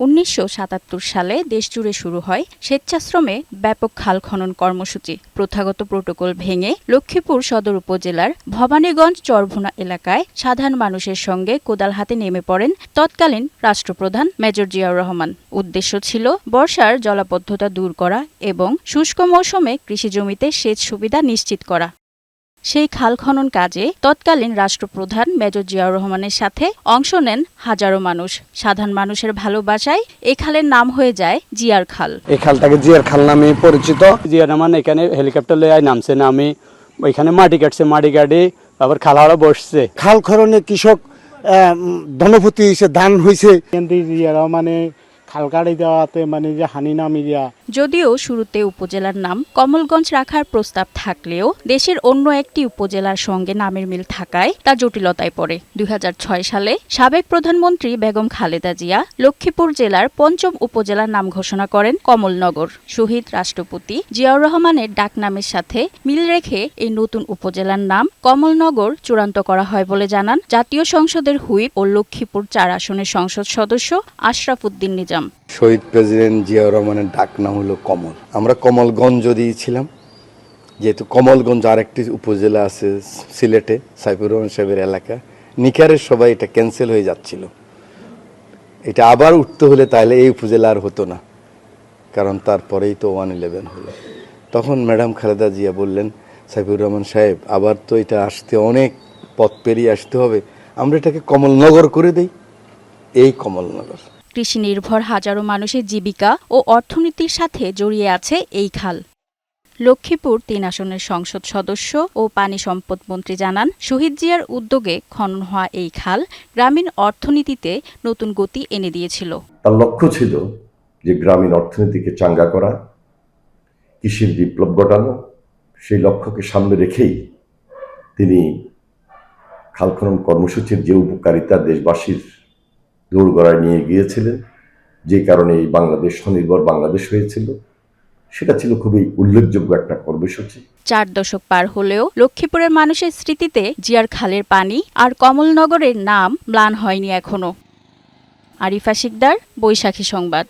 ১৯৭৭ সালে দেশজুড়ে শুরু হয় স্বেচ্ছাশ্রমে ব্যাপক খাল খনন কর্মসূচি। প্রথাগত প্রটোকল ভেঙে লক্ষ্মীপুর সদর উপজেলার ভবানীগঞ্জ চরভুনা এলাকায় সাধারণ মানুষের সঙ্গে কোদাল হাতে নেমে পড়েন তৎকালীন রাষ্ট্রপ্রধান মেজর জিয়াউর রহমান। উদ্দেশ্য ছিল বর্ষার জলাবদ্ধতা দূর করা এবং শুষ্ক মৌসুমে কৃষিজমিতে সেচ সুবিধা নিশ্চিত করা। সেই খাল খনন কাজে তৎকালীন রাষ্ট্রপ্রধান মেজর জিয়াউর রহমানের সাথে অংশ নেন হাজারো মানুষ। সাধারণ মানুষের ভালোবাসায় এই খালের নাম হয়ে যায় জিয়ার খাল। এই খালটাকে জিয়ার খাল নামে পরিচিত। জিয়ার রহমান এখানে হেলিকপ্টার লয়ে নামছে, নামে ওইখানে মাটি কাটছে, মাটি কাটে আবার খালাড়া বসছে। খাল খননে কৃষক ধনপতি হয়েছে, ধান হয়েছে। জিয়ার রহমানে খাল কাটি দেওয়াতে মানে যে হানি নামি দেওয়া। যদিও শুরুতে উপজেলার নাম কমলগঞ্জ রাখার প্রস্তাব থাকলেও দেশের অন্য একটি উপজেলার সঙ্গে নামের মিল থাকায় তা জটিলতায় পড়ে। ২০০৬ সালে সাবেক প্রধানমন্ত্রী বেগম খালেদা জিয়া লক্ষ্মীপুর জেলার ৫ম উপজেলার নাম ঘোষণা করেন কমলনগর। শহীদ রাষ্ট্রপতি জিয়াউর রহমানের ডাকনামের সাথে মিল রেখে এই নতুন উপজেলার নাম কমলনগর চূড়ান্ত করা হয় বলে জানান জাতীয় সংসদের হুইপ ও লক্ষ্মীপুর ৪ আসনের সংসদ সদস্য আশরাফ উদ্দিন নিজাম। শহীদ প্রেসিডেন্ট জিয়াউর রহমানের ডাক নাম হলো কমল। আমরা কমলগঞ্জ দিয়েছিলাম, যেহেতু কমলগঞ্জ আরেকটি উপজেলা আছে সিলেটে, সাইফুর রহমান সাহেবের এলাকা। নিকারের সবাই এটা ক্যান্সেল হয়ে যাচ্ছিল, এটা আবার উঠতে হলে তাহলে এই উপজেলা আর হতো না, কারণ তারপরেই তো 111 হলো। তখন ম্যাডাম খালেদা জিয়া বললেন, সাইফুর রহমান সাহেব আবার তো এটা আসতে অনেক পথ পেরিয়ে আসতে হবে, আমরা এটাকে কমলনগর করে দেই। এই কমলনগর। কৃষি নির্ভর হাজারো মানুষের জীবিকা ও অর্থনীতির সাথে জড়িয়ে আছে এই খাল। লক্ষ্মীপুর ৩ আসনের সংসদ সদস্য ও পানি সম্পদ মন্ত্রী জানান, শহীদ জিয়ার উদ্যোগে খনন হওয়া এই খাল গ্রামীণ অর্থনীতিতে নতুন গতি এনে দিয়েছিল। তার লক্ষ্য ছিল যে গ্রামীণ অর্থনীতিকে চাঙ্গা করা, কৃষির বিপ্লব ঘটানো। সেই লক্ষ্যকে সামনে রেখেই তিনি খাল খনন কর্মসূচির যে উপকারিতা দেশবাসীর দোরগোড়ায় নিয়ে গিয়েছিলেন, যে কারণে এই বাংলাদেশ স্বনির্ভর বাংলাদেশ হয়েছিল, সেটা ছিল খুবই উল্লেখযোগ্য একটা কর্মসূচি। ৪ দশক পার হলেও লক্ষ্মীপুরের মানুষের স্মৃতিতে জিয়ার খালের পানি আর কমলনগরের নাম ম্লান হয়নি এখনো। আরিফা শিকদার, বৈশাখী সংবাদ।